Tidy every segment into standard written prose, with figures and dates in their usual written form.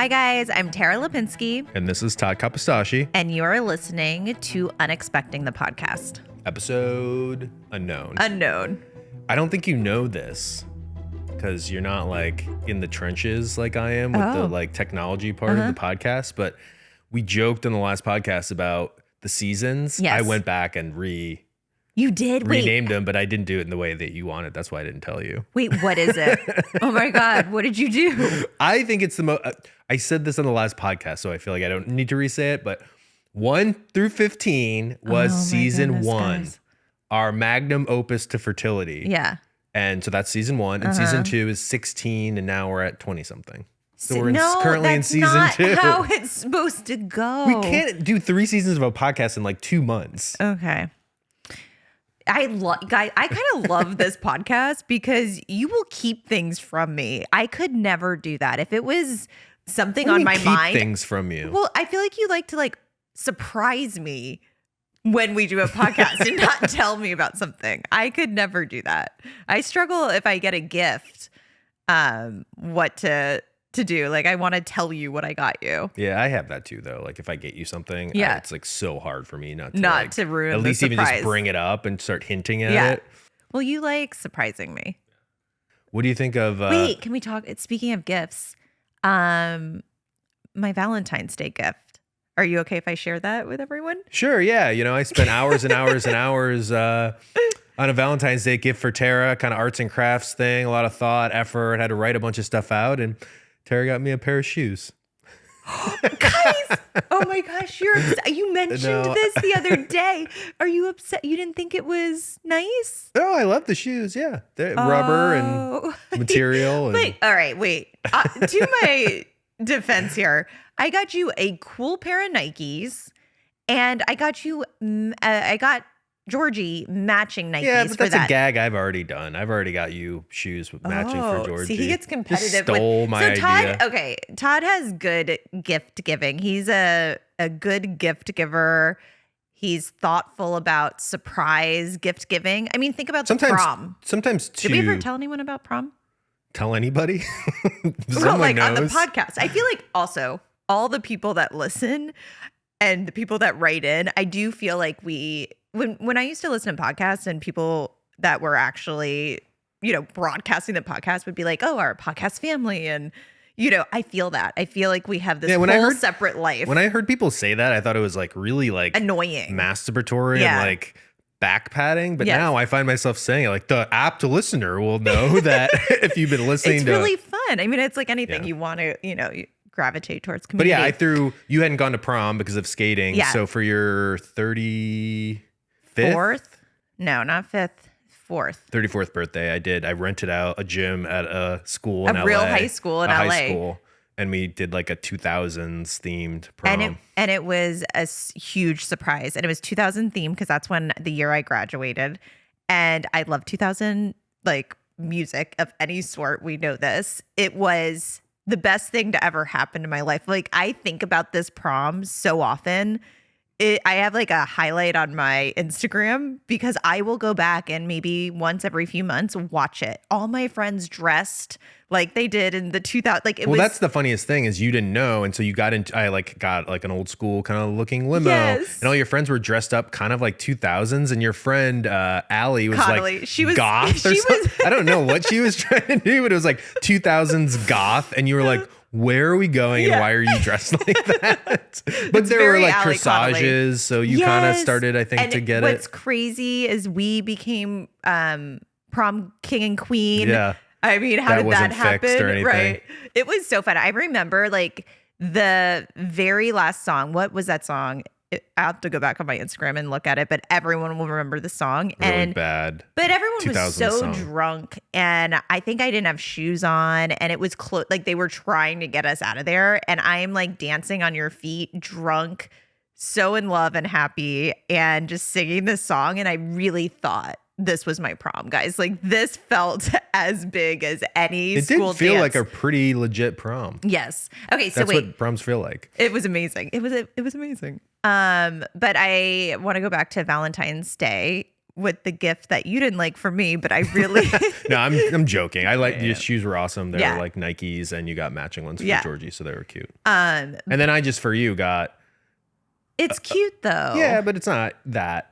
Hi, guys. I'm Tara Lipinski. And this is Todd Kapistashi. And you're listening to Unexpecting, the podcast. Episode unknown. I don't think you know this because you're not like in the trenches like I am with the like technology part of the podcast. But we joked in the last podcast about the seasons. Yes. I went back and You did? renamed them, but I didn't do it in the way that you wanted. That's why I didn't tell you. Wait, what is it? Oh my God. What did you do? I think it's the most, I said this on the last podcast, so I feel like I don't need to re-say it, but 1 through 15 was season 1, guys. our magnum opus to fertility. Yeah. And so that's season 1, and season 2 is 16, and now we're at 20 something. So we're currently in season 2. That's not how it's supposed to go. We can't do 3 seasons of a podcast in like 2 months. Okay. I kind of love this podcast because you will keep things from me. I could never do that. If it was something on my mind, things from you. Well, I feel like you like to like surprise me when we do a podcast and not tell me about something. I could never do that. I struggle if I get a gift, what to do. Like, I want to tell you what I got you. Yeah, I have that too, though. Like, if I get you something, it's like so hard for me not to ruin at least the even surprise. just bring it up and start hinting at it. Well, you like surprising me. What do you think of? Wait, can we talk? Speaking of gifts, my Valentines Day gift. Are you okay if I share that with everyone? Sure. Yeah. You know, I spent hours and hours and hours on a Valentine's Day gift for Tara, kind of arts and crafts thing. A lot of thought, effort. Had to write a bunch of stuff out, and Tara got me a pair of shoes. Guys, oh my gosh, you mentioned this the other day. Are you upset? You didn't think it was nice? Oh, I love the shoes. Yeah, they're rubber and material. And Wait, all right, wait. To my defense here, I got you a cool pair of Nikes, and I got Georgie matching Nikes. Yeah, but for that's a gag I've already done. I've already got you shoes matching for Georgie. See, he gets competitive. Just stole my idea. Okay, Todd has good gift giving. He's a good gift giver. He's thoughtful about surprise gift giving. I mean, think about the prom. Sometimes too. Did we ever tell anyone about prom? Tell anybody? Well, like knows. On the podcast. I feel like also all the people that listen and the people that write in, I do feel like when I used to listen to podcasts and people that were actually, broadcasting the podcast would be like, oh, our podcast family. And, I feel that. I feel like we have this whole separate life. When I heard people say that, I thought it was like really like annoying, masturbatory and like back patting. But now I find myself saying it, like the apt listener will know that if you've been listening it's really fun. I mean, it's like anything you want to, you gravitate towards community. But yeah, you hadn't gone to prom because of skating. Yeah. So for your 35th? No, not 5th. 4th. 34th birthday, I rented out a gym at a school in LA. A real high school in LA. High school. And we did like a 2000s themed prom. And it was a huge surprise. And it was 2000 themed because that's when the year I graduated. And I love 2000 like music of any sort. We know this. It was the best thing to ever happen to my life. Like, I think about this prom so often. I have like a highlight on my Instagram because I will go back and maybe once every few months watch it. All my friends dressed like they did in the 2000. Like it was. Well, that's the funniest thing is you didn't know, and so you got into. I got like an old school kind of looking limo, and all your friends were dressed up kind of like 2000s, and your friend Allie was like she was goth or something. I don't know what she was trying to do, but it was like 2000s goth, and you were like, where are we going and why are you dressed like that? But there were like corsages, so you kind of started, I think, to get it. What's crazy is we became prom king and queen. Yeah. I mean, how did that happen? Right. It was so fun. I remember like the very last song. What was that song? I have to go back on my Instagram and look at it, but everyone will remember the song. Really bad. But everyone was so drunk, and I think I didn't have shoes on, and it was like they were trying to get us out of there, and I'm like dancing on your feet, drunk, so in love and happy, and just singing this song, and I really thought this was my prom, guys. Like, this felt as big as any school dance. It did feel like a pretty legit prom. Yes. Okay, so that's what proms feel like. It was amazing. It was amazing. But I want to go back to Valentine's Day. with the gift that you didn't like for me, but I really No, I'm joking. I like your shoes were awesome. They were like Nikes, and you got matching ones for Georgie, so they were cute. And then I just for you got. It's cute though. Yeah, but it's not that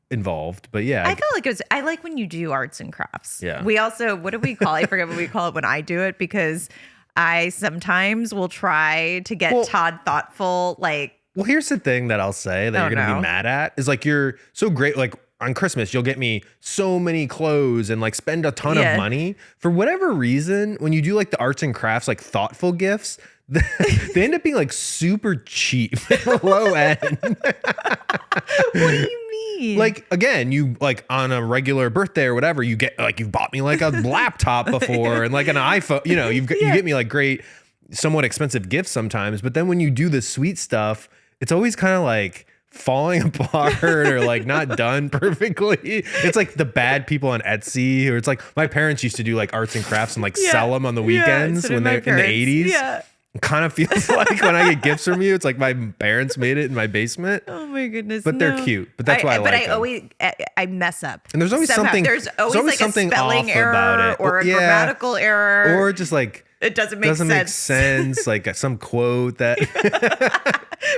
involved. But yeah, I felt like it was. I like when you do arts and crafts. Yeah. We also, what do we call? I forget what we call it when I do it, because I sometimes will try to get Todd thoughtful. Like, well, here's the thing that I'll say that you're gonna be mad at is like you're so great. Like on Christmas, you'll get me so many clothes and like spend a ton of money for whatever reason. When you do like the arts and crafts, like thoughtful gifts. They end up being like super cheap, low end. What do you mean? Like again, you like on a regular birthday or whatever, you get like you've bought me like a laptop before and like an iPhone. You know, you get me like great, somewhat expensive gifts sometimes. But then when you do the sweet stuff, it's always kind of like falling apart or like not done perfectly. It's like the bad people on Etsy, or it's like my parents used to do like arts and crafts and like sell them on the weekends when they're in the 80s. Yeah. Kind of feels like when I get gifts from you, it's like my parents made it in my basement. Oh my goodness! But they're cute. But that's why I like them. But I always I mess up. And there's always something. There's always like something a spelling off error about it, or a grammatical error, or just like it doesn't make sense. Like some quote that.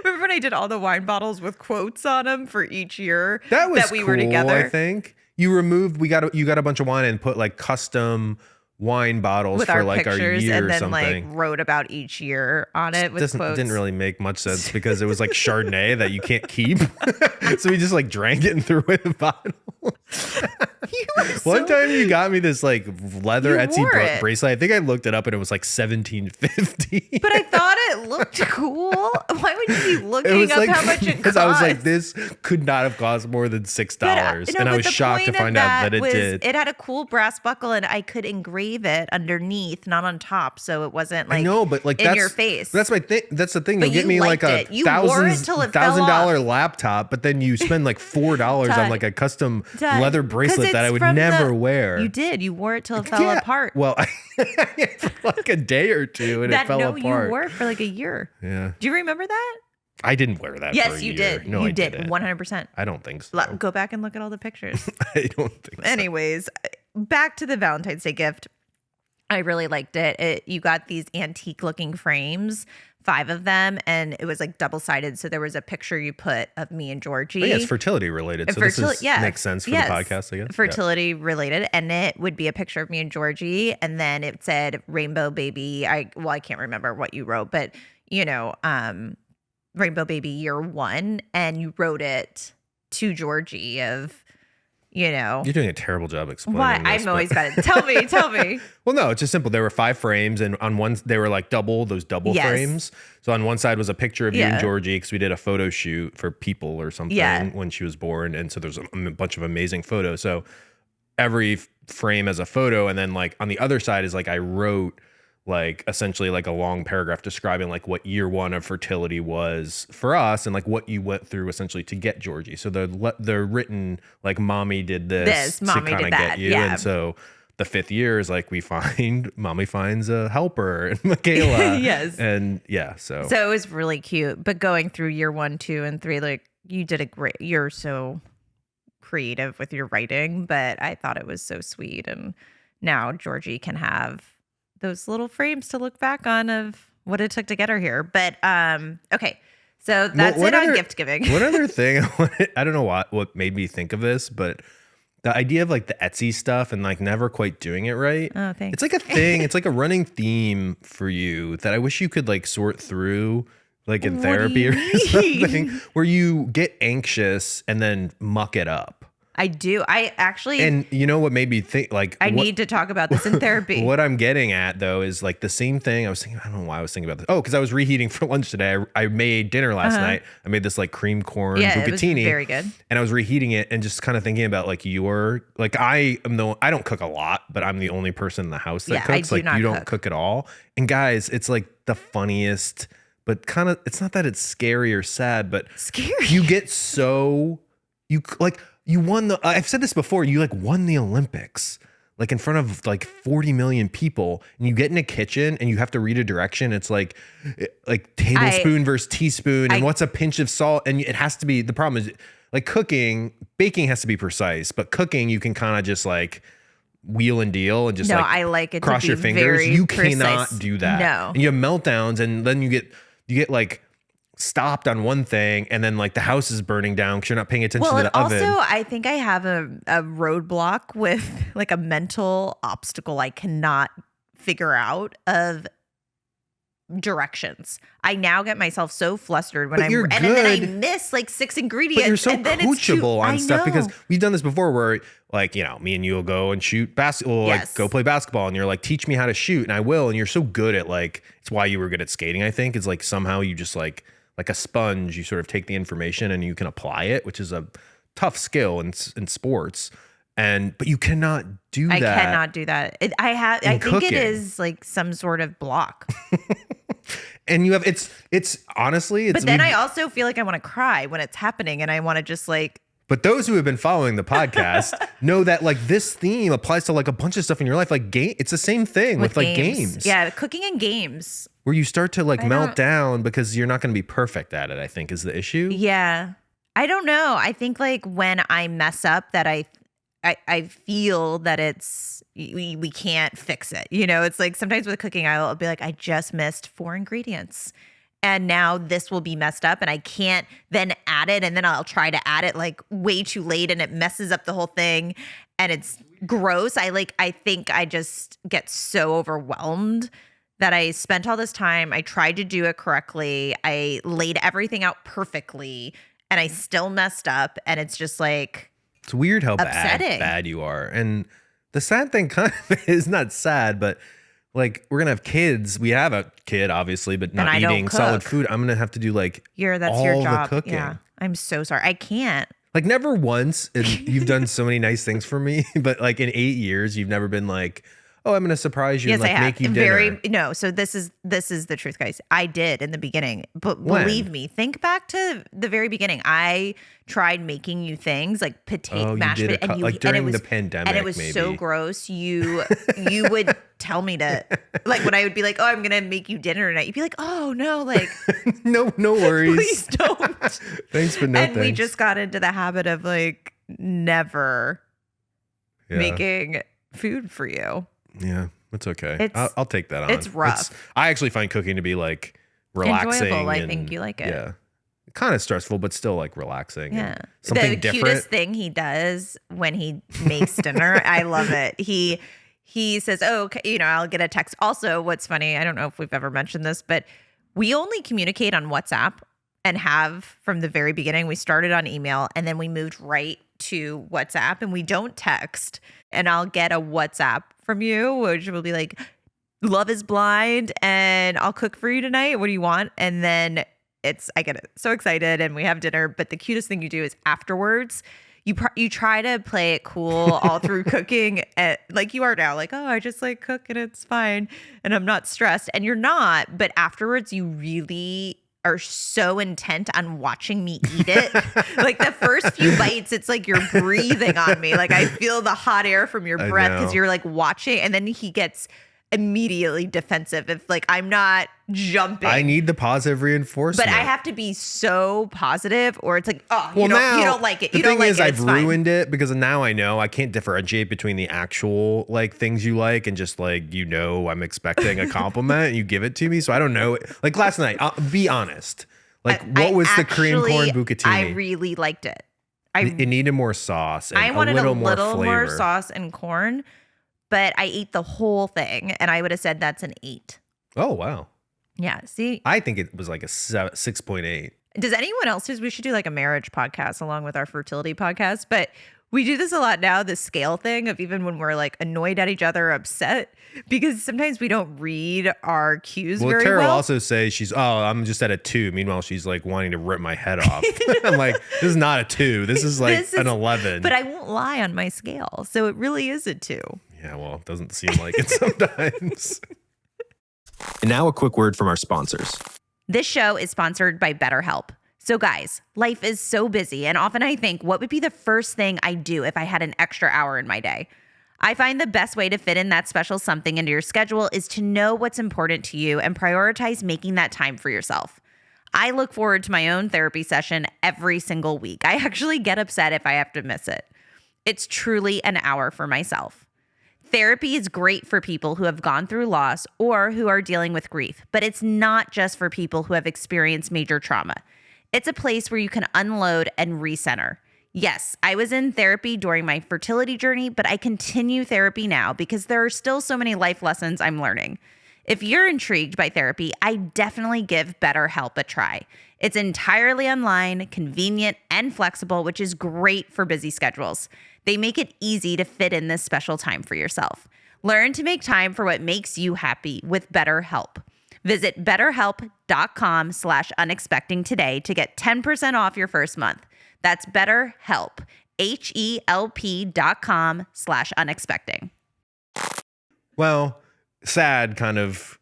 Remember when I did all the wine bottles with quotes on them for each year that we cool, were together? I think you removed. You got a bunch of wine and put like custom wine bottles with for our like pictures, our year and then or something. like wrote about each year on it with quotes. Didn't really make much sense because it was like Chardonnay that you can't keep. So we just like drank it and threw away the bottle. One time you got me this like leather Etsy bracelet. I think I looked it up and it was like $17.50. But I thought it looked cool. Why would you be looking up like, how much it cost? Because I was like, this could not have cost more than $6. And I was shocked to find out that it did. It had a cool brass buckle and I could engrave it underneath, not on top. So it wasn't like, but like in your face. That's my thing. That's the thing. But You'll get me like a $1,000 laptop, but then you spend like $4 on like a custom leather bracelet that I would never wear. You did. You wore it till it fell apart. Well, for like a day or two and it fell apart. No, you wore it for like a year. Yeah. Do you remember that? I didn't wear that. Yes, for a you year. did. No, you did. 100%. I don't think so. Go back and look at all the pictures. I don't think so. Anyways, back to the Valentine's Day gift. I really liked it. You got these antique looking frames, 5 of them, and it was like double-sided. So there was a picture you put of me and Georgie. Oh, yeah, it's fertility related. So this makes sense for the podcast, I guess. Fertility related. And it would be a picture of me and Georgie. And then it said Rainbow Baby. I can't remember what you wrote, but Rainbow Baby year 1. And you wrote it to Georgie of, You're doing a terrible job explaining why? this, I'm always bad at Tell me. Well, no, it's just simple. There were 5 frames, and on one, they were like double frames. So on one side was a picture of you and Georgie, because we did a photo shoot for People or something when she was born. And so there's a bunch of amazing photos. So every frame has a photo. And then like on the other side is like I wrote like essentially like a long paragraph describing like what year 1 of fertility was for us and like what you went through essentially to get Georgie. So the written like mommy did this mommy to kind did of that. get you. And so the 5th year is like mommy finds a helper and Michaela. Yes. And so it was really cute. But going through year 1, 2, and 3, like you did you're so creative with your writing, but I thought it was so sweet. And now Georgie can have those little frames to look back on of what it took to get her here. But okay, so that's it on gift giving. One other thing, I don't know what made me think of this, but the idea of like the Etsy stuff and like never quite doing it right. Oh, thanks. It's like a thing. It's like a running theme for you that I wish you could like sort through like in therapy or something, where you get anxious and then muck it up. I do. I actually. And you know what made me think like I need to talk about this in therapy. What I'm getting at though is like the same thing. I was thinking, I don't know why I was thinking about this. Oh, because I was reheating for lunch today. I made dinner last night. I made this like cream corn bucatini. It was very good. And I was reheating it and just kind of thinking about like I don't cook a lot, but I'm the only person in the house that cooks. Like you don't cook at all. And guys, it's like the funniest, but kind of it's not that it's scary or sad, but scary. You get so you won I've said this before, you like won the Olympics. like in front of like 40 million people, and you get in a kitchen and you have to read a direction. It's like tablespoon versus teaspoon, and what's a pinch of salt. And it has to be, the problem is like baking has to be precise, but cooking, you can kind of just like wheel and deal and just I like it cross to be your fingers. very You precise. cannot do that. No. And you have meltdowns, and then you get like stopped on one thing, and then like the house is burning down because you're not paying attention to the oven. Also, I think I have a roadblock with like a mental obstacle I cannot figure out of directions. I now get myself so flustered when and then I miss like 6 ingredients. But you're so and then coachable on stuff, because we've done this before where like, you know, me and you will go and shoot basketball, like go play basketball, and you're like, teach me how to shoot, and I will. And you're so good at like, it's why you were good at skating, I think. It's like somehow you just like a sponge, you sort of take the information and you can apply it, which is a tough skill in sports. But you cannot do that. I cannot do that. I think it is like some sort of block. And you have, it's honestly, but then I also feel like I want to cry when it's happening, and I want to just like. But those who have been following the podcast know that like this theme applies to like a bunch of stuff in your life. Like it's the same thing with like games. Yeah, cooking and games. Where you start to like melt down because you're not going to be perfect at it, I think, is the issue. Yeah. I don't know. I think like when I mess up that I feel that it's we can't fix it. You know, it's like sometimes with cooking I'll be like, I just missed 4 ingredients. And now this will be messed up, and I can't then add it, and then I'll try to add it like way too late, and it messes up the whole thing, and it's gross. I think I just get so overwhelmed that I spent all this time. I tried to do it correctly. I laid everything out perfectly, and I still messed up, and it's just like, it's weird how upsetting. bad you are. And the sad thing kind of is not sad, but like we're gonna have kids. We have a kid, obviously, but not eating solid food. I'm gonna have to do like that's all your job. the cooking. Yeah, I'm so sorry. I can't. Like never once. And you've done so many nice things for me, but like in 8 years, you've never been like, oh, I'm gonna surprise you and like make you dinner. No. So this is the truth, guys. I did in the beginning, but believe me, think back to the very beginning. I tried making you things like mashed potatoes, and like during the pandemic, and it was so gross. You would tell me to, like, when I would be like, oh, I'm gonna make you dinner tonight, you'd be like, oh no, like no worries, please don't. Thanks, but no and thanks. We just got into the habit of like never making food for you. Yeah, it's okay. I'll take that on. It's rough. I actually find cooking to be like relaxing. Enjoyable. I think you like it. Yeah. Kind of stressful, but still like relaxing. Yeah. Something the different. Cutest thing he does when he makes dinner, I love it. He says, oh, okay, you know, I'll get a text. Also, what's funny, I don't know if we've ever mentioned this, but we only communicate on WhatsApp, and have from the very beginning. We started on email, and then we moved right to WhatsApp, and we don't text. And I'll get a WhatsApp from you, which will be like, love is blind, and I'll cook for you tonight. What do you want? And then I get so excited, and we have dinner. But the cutest thing you do is afterwards, you try to play it cool all through cooking, like you are now, like, oh, I just like cook and it's fine, and I'm not stressed. And you're not, but afterwards you really are so intent on watching me eat it. Like the first few bites, it's like you're breathing on me. Like I feel the hot air from your breath because you're like watching. And then he gets immediately defensive if like I'm not jumping. I need the positive reinforcement. But I have to be so positive, or it's like, oh, you don't like it. You don't like it. The thing is, I've ruined it because now I know I can't differentiate between the actual like things you like and just like, you know, I'm expecting a compliment and you give it to me. So I don't know. Like last night, I'll be honest. Like what was the cream corn bucatini? I really liked it. It needed more sauce. And I wanted a little more sauce and corn, but I ate the whole thing, and I would have said that's an 8. Oh, wow. Yeah, see? I think it was like a 6.8. Does anyone else do? We should do like a marriage podcast along with our fertility podcast, but we do this a lot now, the scale thing of even when we're like annoyed at each other or upset, because sometimes we don't read our cues very well. Tara will also say I'm just at a 2. Meanwhile, she's like wanting to rip my head off. I'm like, this is not a 2. This is like an 11. But I won't lie on my scale. So it really is a 2. Yeah, well, it doesn't seem like it sometimes. And now a quick word from our sponsors. This show is sponsored by BetterHelp. So guys, life is so busy, and often I think, what would be the first thing I'd do if I had an extra hour in my day? I find the best way to fit in that special something into your schedule is to know what's important to you and prioritize making that time for yourself. I look forward to my own therapy session every single week. I actually get upset if I have to miss it. It's truly an hour for myself. Therapy is great for people who have gone through loss or who are dealing with grief, but it's not just for people who have experienced major trauma. It's a place where you can unload and recenter. Yes, I was in therapy during my fertility journey, but I continue therapy now because there are still so many life lessons I'm learning. If you're intrigued by therapy, I definitely give BetterHelp a try. It's entirely online, convenient, and flexible, which is great for busy schedules. They make it easy to fit in this special time for yourself. Learn to make time for what makes you happy with BetterHelp. Visit betterhelp.com/unexpecting today to get 10% off your first month. That's BetterHelp, HELP.com/unexpecting. Well, sad kind of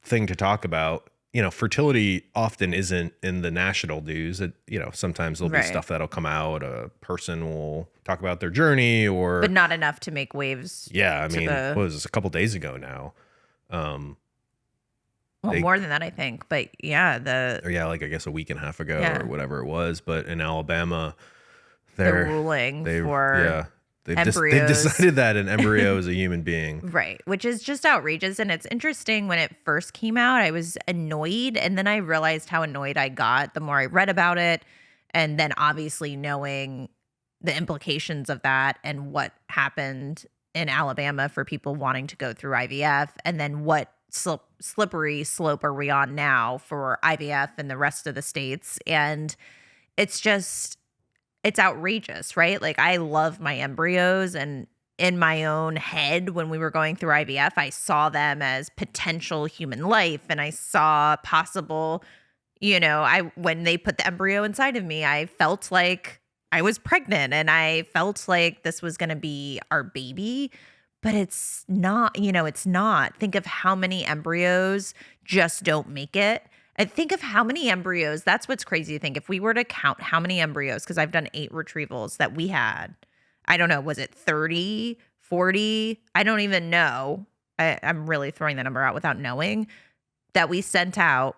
thing to talk about. Fertility often isn't in the national news. Sometimes there'll be stuff that'll come out. A person will talk about their journey but not enough to make waves. Yeah. I mean, what was this, a couple days ago now? More than that, I think. But yeah, I guess a week and a half ago or whatever it was. But in Alabama, they're ruling for embryos. They've decided that an embryo is a human being. Right, which is just outrageous. And it's interesting, when it first came out, I was annoyed. And then I realized how annoyed I got the more I read about it. And then obviously knowing the implications of that and what happened in Alabama for people wanting to go through IVF, and then what slippery slope are we on now for IVF in the rest of the states. And it's outrageous, right? Like, I love my embryos, and in my own head, when we were going through IVF, I saw them as potential human life, and I saw possible, when they put the embryo inside of me, I felt like I was pregnant, and I felt like this was going to be our baby. But it's not, it's not. Think of how many embryos just don't make it. And think of how many embryos, that's what's crazy to think. If we were to count how many embryos, because I've done 8 retrievals that we had, I don't know, was it 30, 40? I don't even know. I'm really throwing the number out without knowing, that we sent out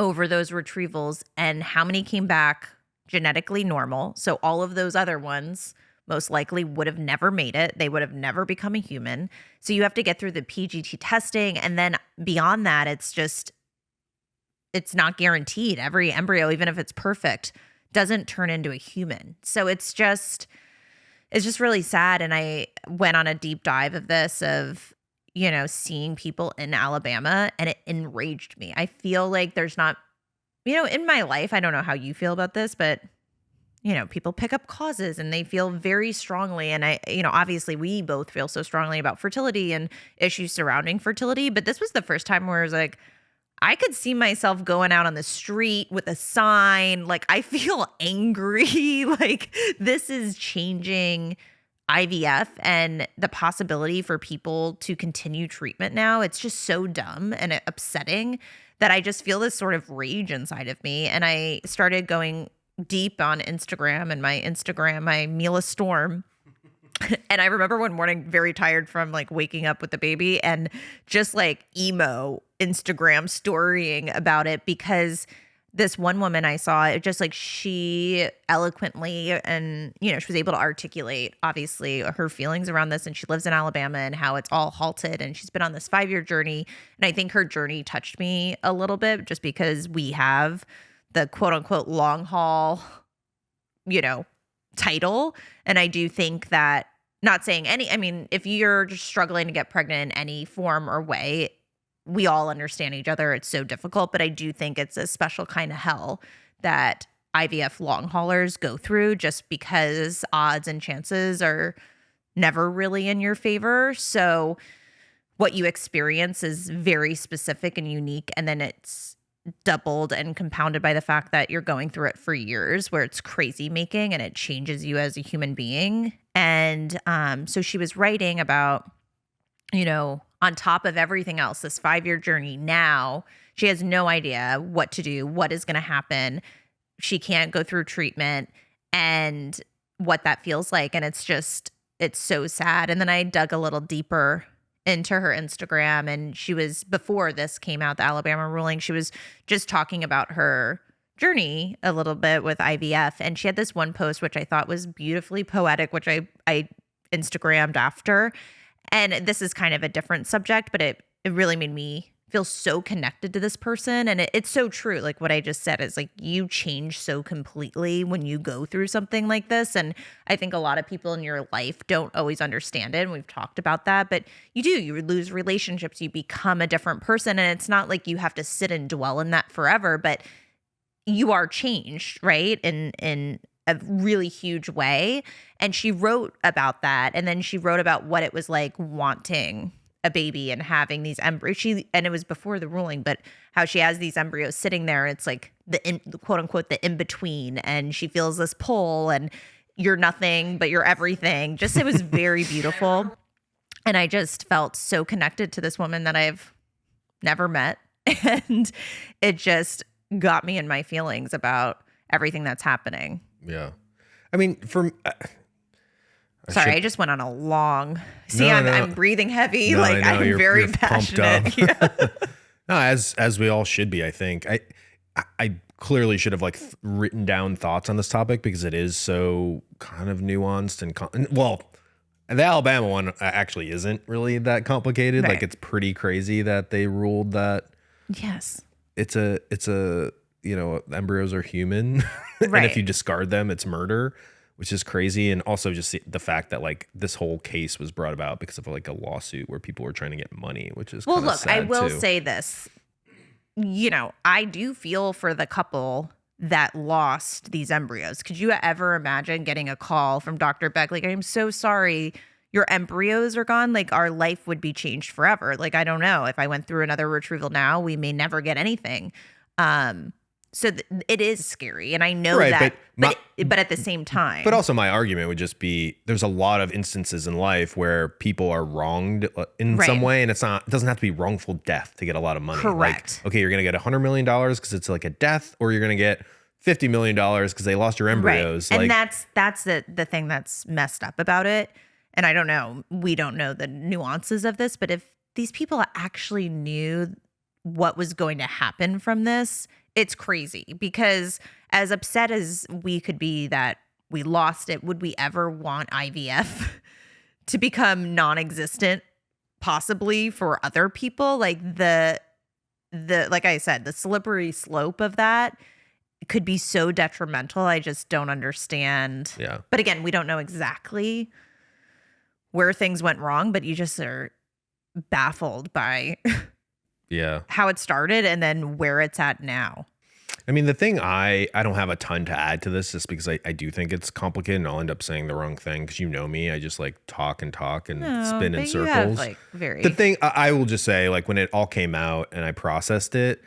over those retrievals, and how many came back genetically normal. So all of those other ones most likely would have never made it. They would have never become a human. So you have to get through the PGT testing. And then beyond that, it's not guaranteed. Every embryo, even if it's perfect, doesn't turn into a human. So it's just really sad. And I went on a deep dive of this, of, seeing people in Alabama, and it enraged me. I feel like there's not, in my life, I don't know how you feel about this, but people pick up causes and they feel very strongly. And obviously we both feel so strongly about fertility and issues surrounding fertility. But this was the first time where it was like, I could see myself going out on the street with a sign. Like, I feel angry. Like, this is changing IVF and the possibility for people to continue treatment now. It's just so dumb and upsetting that I just feel this sort of rage inside of me. And I started going deep on Instagram, and my Mila Storm. And I remember one morning, very tired from like waking up with the baby, and just like emo Instagram storying about it, because this one woman I saw, it just like, she eloquently, and she was able to articulate obviously her feelings around this, and she lives in Alabama and how it's all halted, and she's been on this 5-year journey. And I think her journey touched me a little bit, just because we have the quote unquote long haul, title. And I do think that, not saying if you're just struggling to get pregnant in any form or way, we all understand each other. It's so difficult, but I do think it's a special kind of hell that IVF long haulers go through, just because odds and chances are never really in your favor. So what you experience is very specific and unique. And then it's doubled and compounded by the fact that you're going through it for years, where it's crazy making and it changes you as a human being. And so she was writing about, on top of everything else, this 5-year journey, now she has no idea what to do, what is going to happen. She can't go through treatment, and what that feels like. And it's just, it's so sad. And then I dug a little deeper into her Instagram, and she was, before this came out, the Alabama ruling, she was just talking about her journey a little bit with IVF. And she had this one post, which I thought was beautifully poetic, which I Instagrammed after. And this is kind of a different subject, but it really made me feel so connected to this person. And it's so true. Like what I just said is like, you change so completely when you go through something like this. And I think a lot of people in your life don't always understand it. And we've talked about that, but you lose relationships, you become a different person. And it's not like you have to sit and dwell in that forever, but you are changed, right? In a really huge way. And she wrote about that. And then she wrote about what it was like wanting a baby and having these embryos. And it was before the ruling, but how she has these embryos sitting there. It's like the quote unquote, the in between. And she feels this pull, and you're nothing, but you're everything. Just, it was very beautiful. And I just felt so connected to this woman that I've never met. And it just got me in my feelings about everything that's happening. Yeah. I mean, I just went on a long. I'm breathing heavy. No, like I'm very passionate. Yeah. No, as we all should be. I think I clearly should have like written down thoughts on this topic because it is so kind of nuanced and well, the Alabama one actually isn't really that complicated. Right. Like it's pretty crazy that they ruled that. Yes. It's a embryos are human, right. And if you discard them, it's murder. Which is crazy. And also just the fact that like this whole case was brought about because of like a lawsuit where people were trying to get money, which is sad I will too. say this, I do feel for the couple that lost these embryos. Could you ever imagine getting a call from Dr. Beck? Like, I'm so sorry, your embryos are gone. Like our life would be changed forever. Like, I don't know if I went through another retrieval now, we may never get anything. So it is scary, and I know that, but at the same time. But also my argument would just be there's a lot of instances in life where people are wronged in some way, and it doesn't have to be wrongful death to get a lot of money. Correct. Like, okay, you're going to get $100 million because it's like a death, or you're going to get $50 million because they lost your embryos. Right. And that's the thing that's messed up about it. And I don't know, we don't know the nuances of this, but if these people actually knew what was going to happen from this, it's crazy. Because as upset as we could be that we lost it, would we ever want IVF to become non-existent possibly for other people? Like the like I said, the slippery slope of that could be so detrimental. I just don't understand. Yeah. But again, we don't know exactly where things went wrong, but you just are baffled by how it started and then where it's at now. I mean, the thing I don't have a ton to add to this just because I do think it's complicated and I'll end up saying the wrong thing because me, I just like talk and spin in circles. The thing I will just say, like when it all came out and I processed it,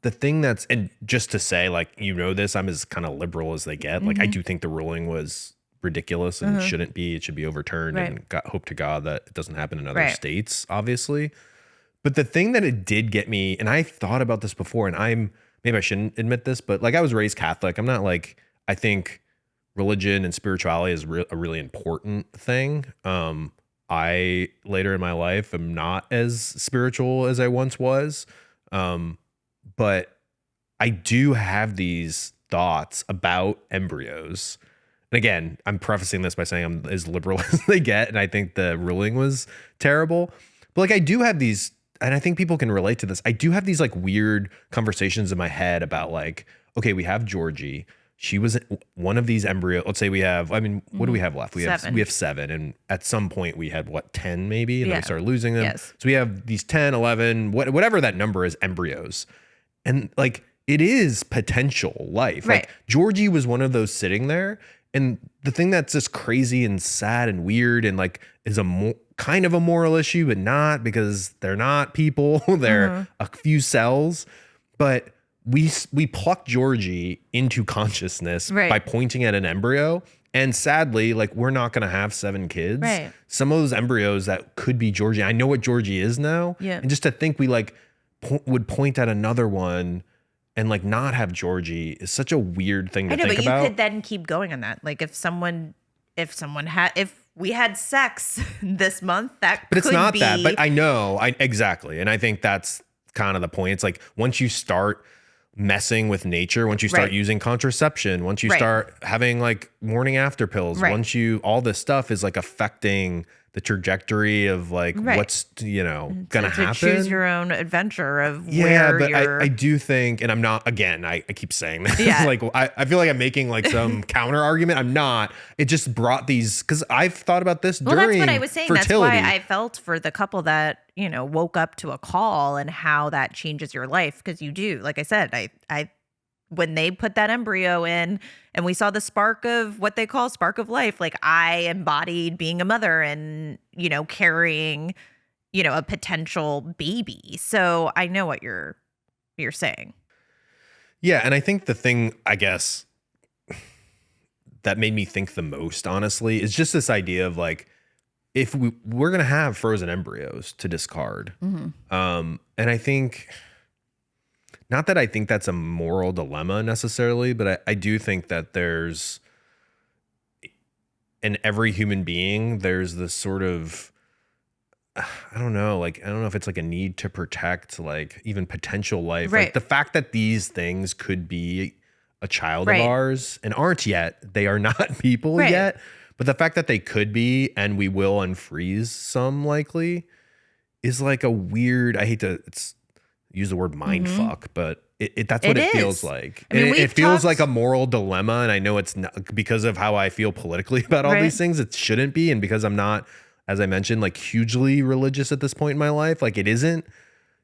the thing and just to say, like, this, I'm as kind of liberal as they get. Like, I do think the ruling was ridiculous and shouldn't be. It should be overturned and hope to God that it doesn't happen in other states, obviously. But the thing that it did get me, and I thought about this before, and maybe I shouldn't admit this, but like I was raised Catholic. I'm not like, I think religion and spirituality is a really important thing. I later in my life am not as spiritual as I once was. But I do have these thoughts about embryos. And again, I'm prefacing this by saying I'm as liberal as they get. And I think the ruling was terrible. But like I do have these, and I think people can relate to this. I do have these like weird conversations in my head about like, okay, we have Georgie. She was one of these embryos. Let's say we have, what do we have left? We have 7. And at some point we had 10 maybe? And then we started losing them. Yes. So we have these 10, 11, whatever that number is, embryos. And like, it is potential life. Right. Like Georgie was one of those sitting there. And the thing that's just crazy and sad and weird and like is kind of a moral issue, but not, because they're not people. They're a few cells. But we plucked Georgie into consciousness by pointing at an embryo. And sadly, like, we're not going to have 7 kids. Right. Some of those embryos that could be Georgie, I know what Georgie is now. Yeah. And just to think we like would point at another one and like not have Georgie is such a weird thing to think about. You could then keep going on that. Like if we had sex this month. But it's not that. But I know. Exactly. And I think that's kind of the point. It's like once you start messing with nature, once you start using contraception, once you start having like morning after pills, once you, all this stuff is like affecting the trajectory of like what's, gonna happen. Choose your own adventure of but I do think, and I'm not, again, I keep saying this, like I feel like I'm making like some counter argument. I'm not. It just brought these, because I've thought about this during that's what I was saying. fertility. That's why I felt for the couple that, woke up to a call and how that changes your life. Because you do, like I said, I when they put that embryo in and we saw the spark of what they call spark of life, like I embodied being a mother and, carrying, a potential baby. So I know what you're saying. Yeah. And I think the thing, I guess, that made me think the most, honestly, is just this idea of like, if we're going to have frozen embryos to discard. And I think, not that I think that's a moral dilemma necessarily, but I do think that there's, in every human being, there's this sort of, I don't know if it's like a need to protect like even potential life. Like the fact that these things could be a child of ours and aren't yet, they are not people yet, but the fact that they could be, and we will unfreeze some likely, is like a weird, I hate to use the word mind fuck, but that's what it feels like. I mean, it feels like a moral dilemma, and I know it's not, because of how I feel politically about all these things, it shouldn't be, and because I'm not, as I mentioned, like hugely religious at this point in my life, like it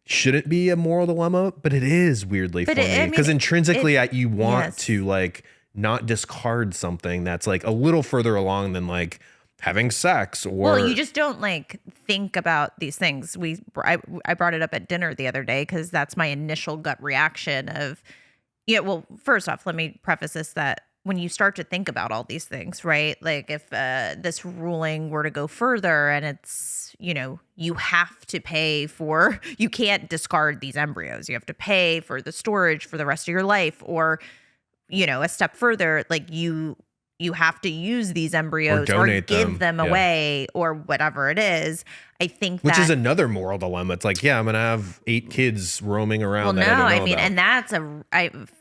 shouldn't be a moral dilemma, but it is weirdly for me, because intrinsically you want to like not discard something that's like a little further along than like having sex, or well, you just don't like think about these things. I brought it up at dinner the other day because that's my initial gut reaction of, well, first off, let me preface this, that when you start to think about all these things, right? Like if this ruling were to go further and it's, you have to pay for, you can't discard these embryos. You have to pay for the storage for the rest of your life, or, a step further, like you have to use these embryos or give them away or whatever it is. I think which is another moral dilemma. It's like, I'm going to have 8 kids roaming around. Well, no, I mean, and that's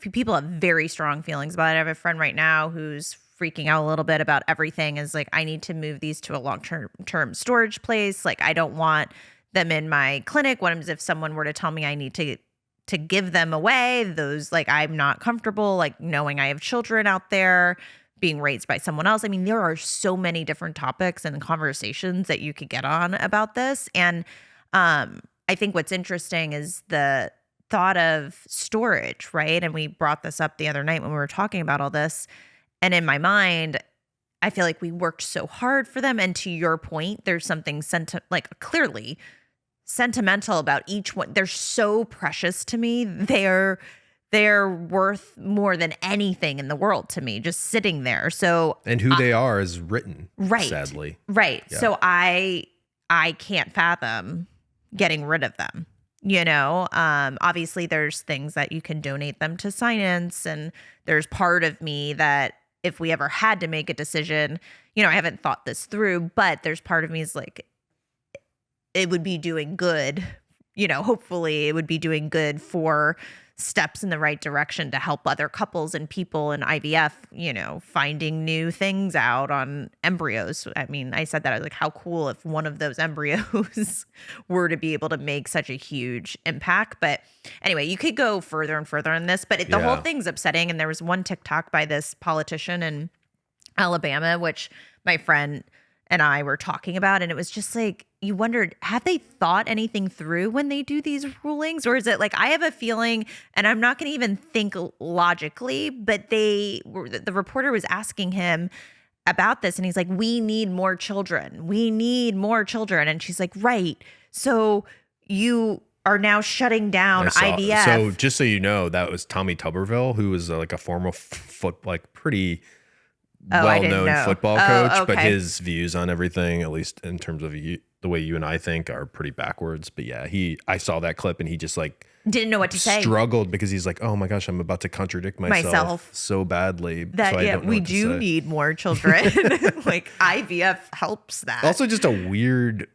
people have very strong feelings about it. I have a friend right now who's freaking out a little bit about everything, is like, I need to move these to a long-term storage place. Like, I don't want them in my clinic. What if someone were to tell me I need to give them away? Those, like, I'm not comfortable, like, knowing I have children out there being raised by someone else. I mean, there are so many different topics and conversations that you could get on about this. And I think what's interesting is the thought of storage, right? And we brought this up the other night when we were talking about all this. And in my mind, I feel like we worked so hard for them. And to your point, there's something clearly sentimental about each one. They're so precious to me. They're worth more than anything in the world to me, just sitting there. So, and who they are is written, sadly. Right. Yeah. So I can't fathom getting rid of them. Obviously there's things that you can donate them to science, and there's part of me that if we ever had to make a decision, I haven't thought this through, but there's part of me is like, it would be doing good. Hopefully it would be doing good for steps in the right direction to help other couples and people in IVF, finding new things out on embryos. I mean, I said that, I was like, how cool if one of those embryos were to be able to make such a huge impact. But anyway, you could go further and further on this, but the whole thing's upsetting. And there was one TikTok by this politician in Alabama, which my friend and I were talking about, and it was just like, you wondered, have they thought anything through when they do these rulings? Or is it like, I have a feeling, and I'm not going to even think logically, but the reporter was asking him about this, and he's like, we need more children. We need more children. And she's like, right. So you are now shutting down IVF. So just so you know, that was Tommy Tuberville, who was like a former pretty well-known football coach, but okay. his views on everything, at least in terms of the way you and I think, are pretty backwards. But yeah, I saw that clip and he just like didn't know what to say. Struggled because he's like, oh my gosh, I'm about to contradict myself so badly. That so we do need more children. Like IVF helps that. Also, just a weird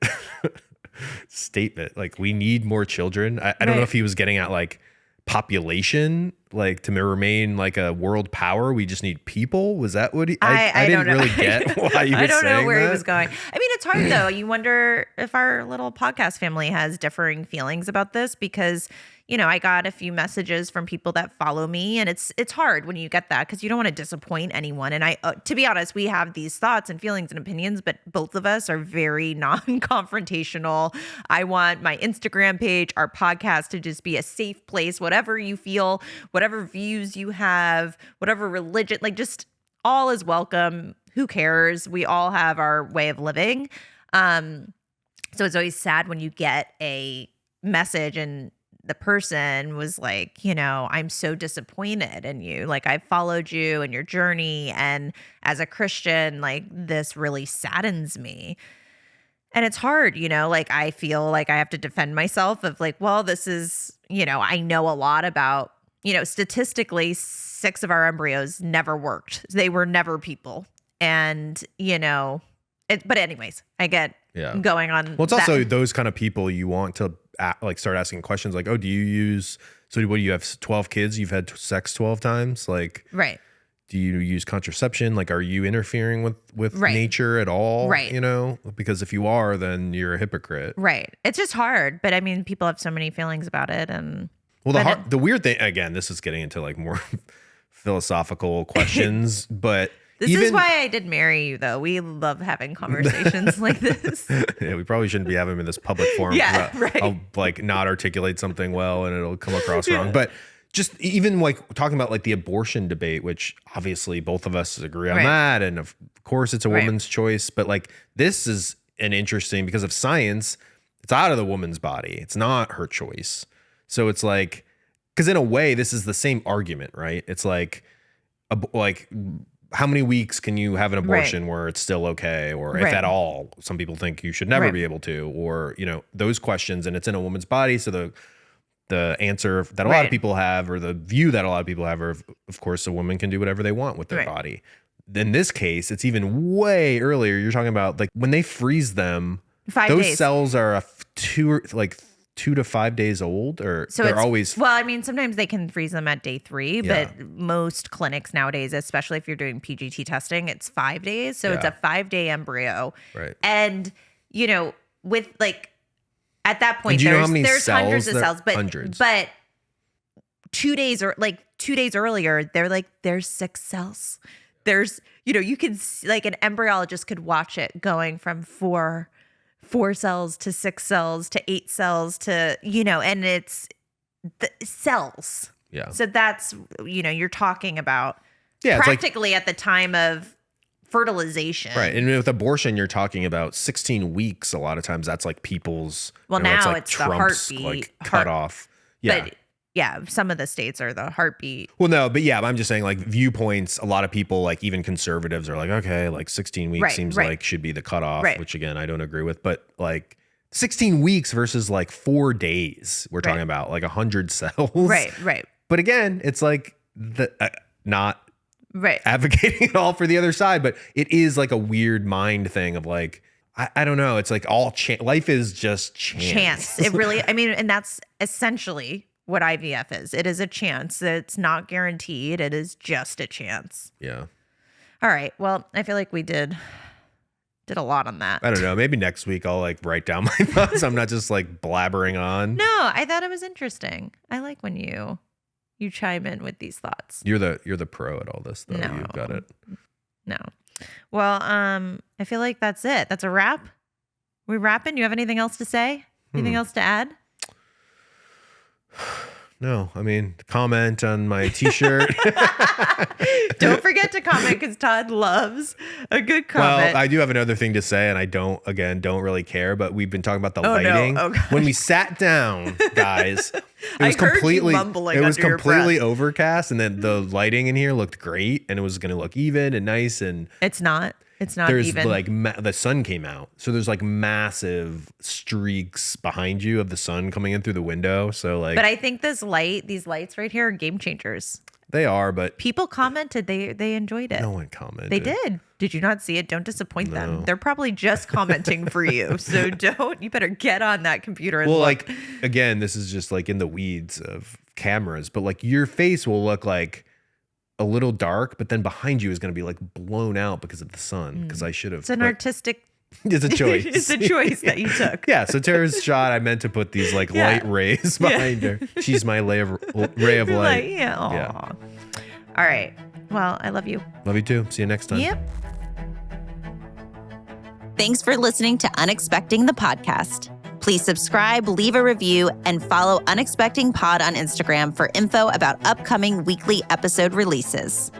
statement. Like, we need more children. I don't know if he was getting at like population, like to remain like a world power, we just need people. Was that what he? I didn't really get why he was saying that. I don't know where he was going. I mean, it's hard though. You wonder if our little podcast family has differing feelings about this because, you know, I got a few messages from people that follow me, and it's hard when you get that because you don't want to disappoint anyone. And to be honest, we have these thoughts and feelings and opinions, but both of us are very non-confrontational. I want my Instagram page, our podcast, to just be a safe place. Whatever you feel, whatever views you have, whatever religion, like just all is welcome. Who cares? We all have our way of living. So it's always sad when you get a message and the person was like, you know, I'm so disappointed in you. Like, I followed you and your journey. And as a Christian, like, this really saddens me. And it's hard, you know, like, I feel like I have to defend myself of like, well, this is, you know, I know a lot about, you know, statistically, 6 of our embryos never worked. They were never people. And, you know, but anyways, I get going on. Well, it's also those kind of people you want to like start asking questions like, oh, do you use, so what do you have 12 kids? You've had sex 12 times? Like, right. Do you use contraception? Like, are you interfering with nature at all? Right. You know, because if you are, then you're a hypocrite. Right. It's just hard. But I mean, people have so many feelings about it. And well, the weird thing, again, this is getting into like more philosophical questions, but this is why I did marry you, though. We love having conversations like this. Yeah, we probably shouldn't be having them in this public forum. Yeah, right. I'll like not articulate something well and it'll come across wrong. But just even like talking about like the abortion debate, which obviously both of us agree on that. And of course it's a woman's choice. But like this is an interesting, because of science, it's out of the woman's body. It's not her choice. So it's like, because in a way, this is the same argument, right? It's like how many weeks can you have an abortion where it's still okay? Or if at all, some people think you should never be able to, or, you know, those questions, and it's in a woman's body. So the answer that a lot of people have, or the view that a lot of people have, are of course a woman can do whatever they want with their body. In this case, it's even way earlier. You're talking about like when they freeze them, 5 those days. cells are 2 to 5 days old, or so they're always. Well, I mean, sometimes they can freeze them at day 3, but most clinics nowadays, especially if you're doing PGT testing, it's 5 days. So it's a 5-day embryo. Right. And, you know, with like at that point, there's hundreds of cells, but 2 days or like 2 days earlier, they're like, there's 6 cells. There's, you know, you can see, like an embryologist could watch it going from 4 cells to 6 cells to 8 cells to, you know, and it's the cells. Yeah. So that's, you know, you're talking about practically at the time of fertilization. Right. And with abortion, you're talking about 16 weeks. A lot of times that's like people's, well, now like it's Trump's the heartbeat. Like cut off. Yeah. But yeah, some of the states are the heartbeat. Well, no, but yeah, I'm just saying like viewpoints. A lot of people, like even conservatives, are like, okay, like 16 weeks seems like should be the cutoff, which again, I don't agree with. But like 16 weeks versus like 4 days, we're talking about like 100 cells. Right. But again, it's like not advocating at all for the other side, but it is like a weird mind thing of like, I don't know. It's like all life is just chance. It really, I mean, and that's essentially what IVF is. It is a chance. It's not guaranteed. It is just a chance. Yeah. All right. Well, I feel like we did a lot on that. I don't know. Maybe next week I'll like write down my thoughts. I'm not just like blabbering on. No, I thought it was interesting. I like when you chime in with these thoughts. You're the pro at all this though. No. You've got it. No. Well, I feel like that's it. That's a wrap. We wrapping? You have anything else to say? Anything else to add? No, I mean, comment on my t-shirt. Don't forget to comment because Todd loves a good comment. Well, I do have another thing to say, and I don't really care, but we've been talking about the lighting. No. When we sat down, guys, it was completely overcast, and then the lighting in here looked great, and it was going to look even and nice, and it's not. It's not there's even. like the sun came out, so there's like massive streaks behind you of the sun coming in through the window. So like, but I think these lights right here are game changers. They are, but people commented they enjoyed it. No one commented. They did. Did you not see it? Don't disappoint them. They're probably just commenting for you. So you better get on that computer and look. Like, again, this is just like in the weeds of cameras, but like your face will look like a little dark, but then behind you is going to be like blown out because of the sun. Because I should have. It's an artistic. It's a choice. It's a choice that you took. Yeah. So Tara's shot, I meant to put these like light rays behind her. She's my ray of light. Yeah. All right. Well, I love you. Love you too. See you next time. Yep. Thanks for listening to Unexpecting the podcast. Please subscribe, leave a review, and follow Unexpecting Pod on Instagram for info about upcoming weekly episode releases.